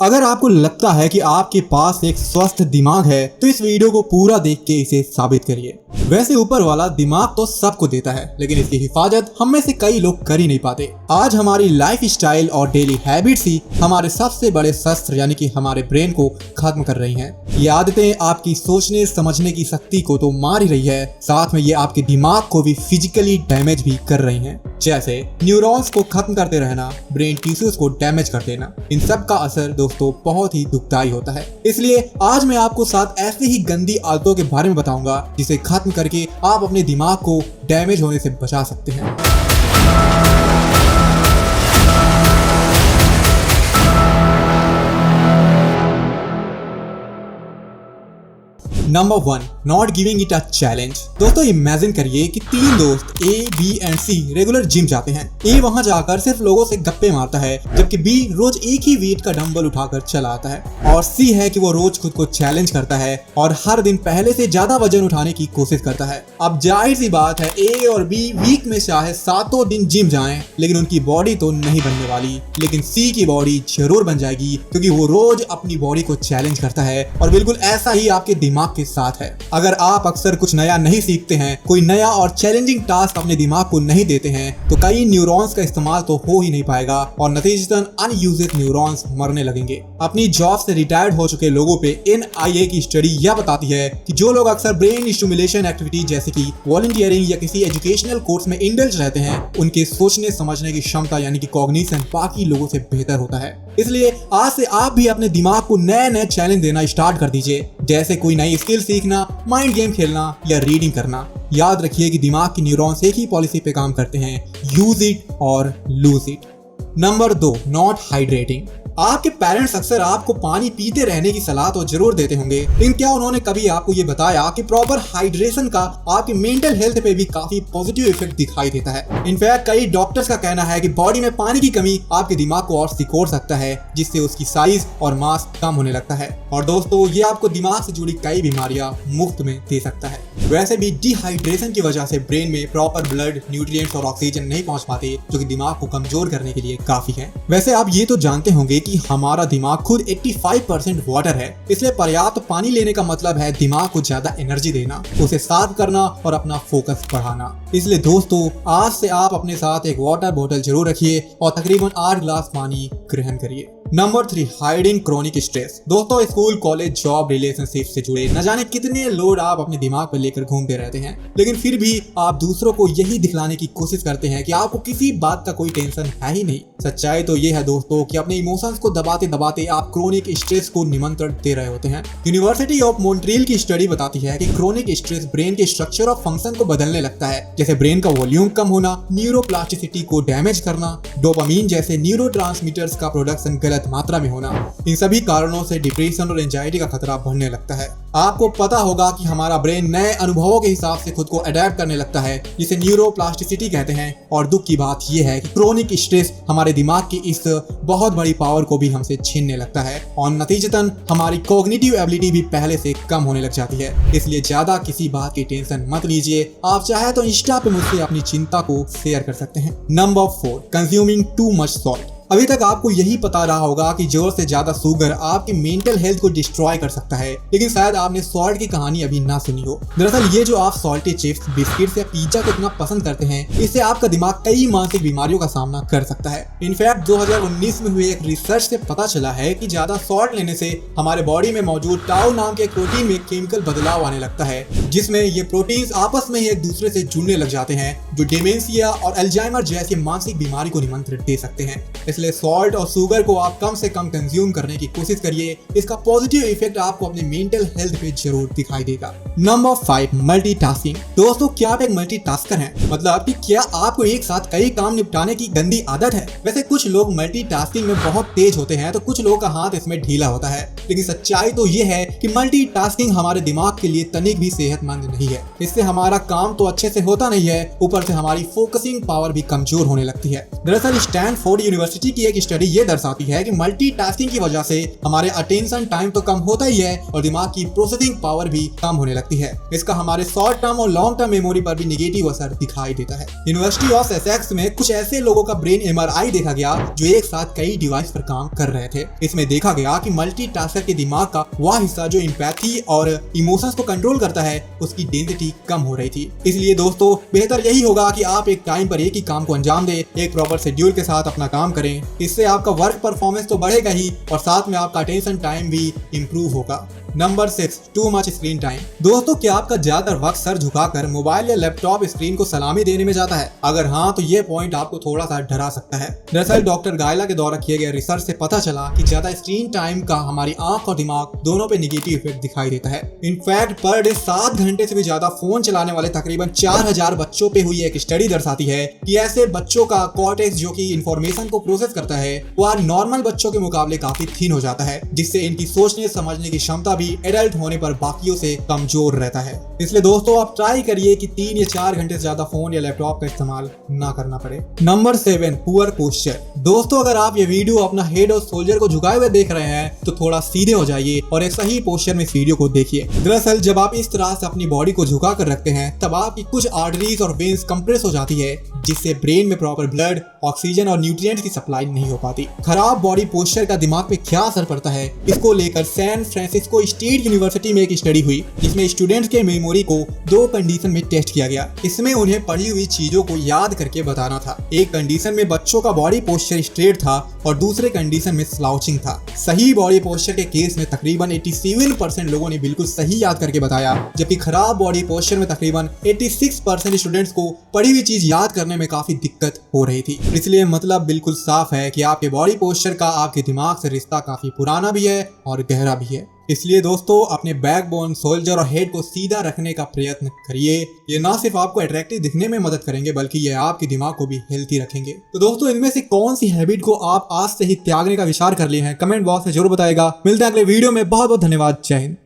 अगर आपको लगता है कि आपके पास एक स्वस्थ दिमाग है तो इस वीडियो को पूरा देख के इसे साबित करिए। वैसे ऊपर वाला दिमाग तो सबको देता है, लेकिन इसकी हिफाजत हम में से कई लोग कर ही नहीं पाते। आज हमारी लाइफ स्टाइल और डेली हैबिट्स ही हमारे सबसे बड़े शस्त्र यानी कि हमारे ब्रेन को खत्म कर रही हैं। ये आदतें आपकी सोचने समझने की शक्ति को तो मार ही रही है, साथ में ये आपके दिमाग को भी फिजिकली डैमेज भी कर रही हैं। जैसे न्यूरॉन्स को खत्म करते रहना, ब्रेन टिश्यूज को डैमेज कर देना। इन सब का असर दोस्तों बहुत ही दुखदाई होता है। इसलिए आज मैं आपको 7 ऐसी ही गंदी आदतों के बारे में बताऊंगा जिसे खत्म करके आप अपने दिमाग को डैमेज होने से बचा सकते हैं। Number 1, not giving it a challenge. दोस्तों इमेजिन करिए कि 3 दोस्त A, B and C regular gym जाते हैं। ए वहां जाकर सिर्फ लोगों से गप्पे मारता है, जबकि बी रोज एक ही वेट का डंबल उठाकर चला आता है। और सी है कि वो रोज खुद को चैलेंज करता है और हर दिन पहले से ज्यादा वजन उठाने की कोशिश करता है। अब जाहिर सी बात है ए और बी वीक में चाहे 7 दिन जिम जाएं, लेकिन उनकी बॉडी तो नहीं बनने वाली। लेकिन सी की बॉडी जरूर बन जाएगी, क्योंकि वो रोज अपनी बॉडी को चैलेंज करता है। और बिल्कुल ऐसा ही आपके दिमाग के साथ है। अगर आप अक्सर कुछ नया नहीं सीखते हैं, कोई नया और चैलेंजिंग टास्क अपने दिमाग को नहीं देते हैं, तो कई न्यूरॉन्स का इस्तेमाल तो हो ही नहीं पाएगा और नतीजतन अनयूज्ड न्यूरॉन्स मरने लगेंगे। अपनी जॉब से रिटायर्ड हो चुके लोगों पे NIA की स्टडी यह बताती है कि जो लोग अक्सर ब्रेन स्टिमुलेशन एक्टिविटी जैसे कि वॉलंटियरिंग या किसी एजुकेशनल कोर्स में इंडल्ज रहते हैं, उनके सोचने समझने की क्षमता यानी कि कॉग्निशन बाकी लोगों से बेहतर होता है। इसलिए आज से आप भी अपने दिमाग को नए चैलेंज देना स्टार्ट कर दीजिए, जैसे कोई नई स्किल सीखना, माइंड गेम खेलना या रीडिंग करना। याद रखिए कि दिमाग की न्यूरॉन्स एक ही पॉलिसी पे काम करते हैं, यूज इट और lose it. Number 2, not hydrating. आपके पेरेंट्स अक्सर आपको पानी पीते रहने की सलाह तो जरूर देते होंगे, लेकिन क्या उन्होंने कभी आपको ये बताया कि प्रॉपर हाइड्रेशन का आपकी मेंटल हेल्थ पे भी काफी पॉजिटिव इफेक्ट दिखाई देता है। इनफैक्ट कई डॉक्टर्स का कहना है कि बॉडी में पानी की कमी आपके दिमाग को और सिकोड़ सकता है, जिससे उसकी साइज और मास कम होने लगता है। और दोस्तों ये आपको दिमाग से जुड़ी कई बीमारियां मुफ्त में दे सकता है। वैसे भी डिहाइड्रेशन की वजह से ब्रेन में प्रॉपर ब्लड, न्यूट्रिएंट्स और ऑक्सीजन नहीं पहुंच पाते, जो कि दिमाग को कमजोर करने के लिए काफी है। वैसे आप ये तो जानते होंगे कि हमारा दिमाग खुद 85% वाटर है, इसलिए पर्याप्त पानी लेने का मतलब है दिमाग को ज्यादा एनर्जी देना, उसे साफ करना और अपना फोकस बढ़ाना। इसलिए दोस्तों आज से आप अपने साथ एक वाटर बोतल जरूर रखिए और तकरीबन 8 गिलास पानी ग्रहण करिए। Number 3, hiding chronic stress. दोस्तों स्कूल, कॉलेज, जॉब, रिलेशनशिप से जुड़े न जाने कितने लोड आप अपने दिमाग पर लेकर घूमते रहते हैं, लेकिन फिर भी आप दूसरों को यही दिखलाने की कोशिश करते हैं कि आपको किसी बात का कोई टेंशन है ही नहीं। सच्चाई तो ये है दोस्तों कि अपने इमोशंस को दबाते दबाते आप क्रोनिक स्ट्रेस को निमंत्रण दे रहे होते हैं। यूनिवर्सिटी ऑफ मॉन्ट्रियल की स्टडी बताती है कि क्रोनिक स्ट्रेस ब्रेन के स्ट्रक्चर और फंक्शन को बदलने लगता है, जैसे ब्रेन का वॉल्यूम कम होना, न्यूरोप्लास्टिसिटी को डैमेज करना, डोपामिन जैसे न्यूरोट्रांसमीटर्स का प्रोडक्शन गलत मात्रा में होना। इन सभी कारणों से डिप्रेशन और एंजाइटी का खतरा बढ़ने लगता है। आपको पता होगा कि हमारा ब्रेन नए अनुभवों के हिसाब से खुद को अडेप्ट करने लगता है, जिसे न्यूरोप्लास्टिसिटी कहते हैं। और दुख की बात यह है कि क्रोनिक स्ट्रेस हमारे दिमाग की इस बहुत बड़ी पावर को भी हमसे छीनने लगता है और नतीजतन हमारी कॉग्निटिव एबिलिटी भी पहले से कम होने लग जाती है। इसलिए ज्यादा किसी बात की टेंशन मत लीजिए। आप चाहे तो इंस्टा पे मुझसे अपनी चिंता को शेयर कर सकते हैं। Number 4, consuming too much salt. अभी तक आपको यही पता रहा होगा कि जोर से ज्यादा शुगर आपकी मेंटल हेल्थ को डिस्ट्रॉय कर सकता है, लेकिन शायद आपने सॉल्ट की कहानी अभी ना सुनी हो। दरअसल ये जो आप सॉल्टी चिप्स, बिस्किट्स या पिज्जा को इतना पसंद करते हैं, इससे आपका दिमाग कई मानसिक बीमारियों का सामना कर सकता है। इनफैक्ट 2019 में हुए एक रिसर्च से पता चला है कि ज्यादा सॉल्ट लेने से हमारे बॉडी में मौजूद टाउ नाम के प्रोटीन में केमिकल बदलाव आने लगता है, जिसमें ये प्रोटीन्स आपस में ही एक दूसरे से जुड़ने लग जाते हैं, जो डिमेंशिया और अल्जाइमर जैसी मानसिक बीमारी को निमंत्रण दे सकते हैं। इसलिए सॉल्ट और शुगर को आप कम से कम कंज्यूम करने की कोशिश करिए। इसका पॉजिटिव इफेक्ट आपको अपने मेंटल हेल्थ पे जरूर दिखाई देगा। Number 5, multitasking. दोस्तों क्या आप एक मल्टीटास्कर हैं? मतलब कि क्या आपको एक साथ कई काम निपटाने की गंदी आदत है? वैसे कुछ लोग मल्टीटास्किंग में बहुत तेज होते हैं, तो कुछ लोगों का हाथ इसमें ढीला होता है, लेकिन सच्चाई तो ये है कि मल्टीटास्किंग हमारे दिमाग के लिए तनिक भी सेहतमंद नहीं है। इससे हमारा काम तो अच्छे से होता नहीं है, ऊपर से हमारी फोकसिंग पावर भी कमजोर होने लगती है। दरअसल स्टैनफोर्ड यूनिवर्सिटी की एक स्टडी ये दर्शाती है कि मल्टीटास्किंग की वजह से हमारे अटेंशन टाइम तो कम होता ही है और दिमाग की प्रोसेसिंग पावर भी कम होने लगती है। इसका हमारे शॉर्ट टर्म और लॉन्ग टर्म मेमोरी पर भी नेगेटिव असर दिखाई देता है। यूनिवर्सिटी ऑफ एसेक्स में कुछ ऐसे लोगों का ब्रेन MRI देखा गया जो एक साथ कई डिवाइस पर काम कर रहे थे। इसमें देखा गया कि मल्टीटास्कर के दिमाग का वह हिस्सा जो एम्पैथी और इमोशंस को कंट्रोल करता है उसकी डेंसिटी कम हो रही थी। इसलिए दोस्तों बेहतर यही होगा कि आप एक टाइम पर एक ही काम को अंजाम दें, एक प्रॉपर शेड्यूल के साथ अपना काम करें। इससे आपका वर्क परफॉर्मेंस तो बढ़ेगा ही और साथ में आपका अटेंशन टाइम भी इम्प्रूव होगा। Number 6, too much screen time. दोस्तों क्या आपका ज्यादातर वक्त सर झुकाकर मोबाइल या लैपटॉप स्क्रीन को सलामी देने में जाता है? अगर हाँ तो ये पॉइंट आपको थोड़ा सा डरा सकता है। दरअसल डॉक्टर गायला के द्वारा किए गए रिसर्च से पता चला कि ज्यादा स्क्रीन टाइम का हमारी आंख और दिमाग दोनों पे नेगेटिव इफेक्ट दिखाई देता है। इनफैक्ट पर डे 7 घंटे से भी ज्यादा फोन चलाने वाले तकरीबन 4000 बच्चों पे हुई एक स्टडी दर्शाती है कि ऐसे बच्चों का कॉर्टेक्स जो कि इंफॉर्मेशन को प्रोसेस करता है वह नॉर्मल बच्चों के मुकाबले काफी थिन हो जाता है, जिससे इनकी सोचने समझने की क्षमता भी एडल्ट होने पर बाकियों से कमजोर रहता है। इसलिए दोस्तों आप ट्राई करिए कि 3 या 4 घंटे से ज्यादा फोन या लैपटॉप का इस्तेमाल ना करना पड़े। Number 7, poor posture. दोस्तों अगर आप ये वीडियो अपना हेड और शोल्डर को झुकाए हुए देख रहे हैं तो थोड़ा सीधे हो जाइए और एक सही पोस्चर में इस वीडियो को देखिए। दरअसल जब आप इस तरह से अपनी बॉडी को झुका कर रखते हैं तब आपकी कुछ आर्टरीज और वेन्स कंप्रेस हो जाती है, जिससे ब्रेन में प्रॉपर ब्लड, ऑक्सीजन और न्यूट्रिएंट्स की सप्लाई नहीं हो पाती। खराब बॉडी पोस्चर का दिमाग पे क्या असर पड़ता है इसको लेकर सैन फ्रांसिस्को स्टेट यूनिवर्सिटी में एक स्टडी हुई जिसमें स्टूडेंट्स के मेमोरी को 2 कंडीशन में टेस्ट किया गया। इसमें उन्हें पढ़ी हुई चीजों को याद करके बताना था। एक कंडीशन में बच्चों का बॉडी पोस्चर स्ट्रेट था और दूसरे कंडीशन में स्लाउचिंग था। सही बॉडी पोस्चर के केस में तकरीबन 87% लोगों ने बिल्कुल सही याद करके बताया, जबकि खराब बॉडी पोस्चर में तकरीबन 86% स्टूडेंट्स को पढ़ी हुई चीज याद करने में काफी दिक्कत हो रही थी। इसलिए मतलब बिल्कुल साफ है कि आपके बॉडी पोस्चर का आपके दिमाग से रिश्ता काफी पुराना भी है और गहरा भी है। इसलिए दोस्तों अपने बैकबोन, शोल्डर और हेड को सीधा रखने का प्रयत्न करिए। ये ना सिर्फ आपको अट्रैक्टिव दिखने में मदद करेंगे बल्कि ये आपके दिमाग को भी हेल्थी रखेंगे। तो दोस्तों इनमें से कौन सी हैबिट को आप आज से ही त्यागने का विचार कर लिए हैं? कमेंट बॉक्स में जरूर बताएगा। मिलते हैं अगले वीडियो में। बहुत बहुत धन्यवाद। जय हिंद।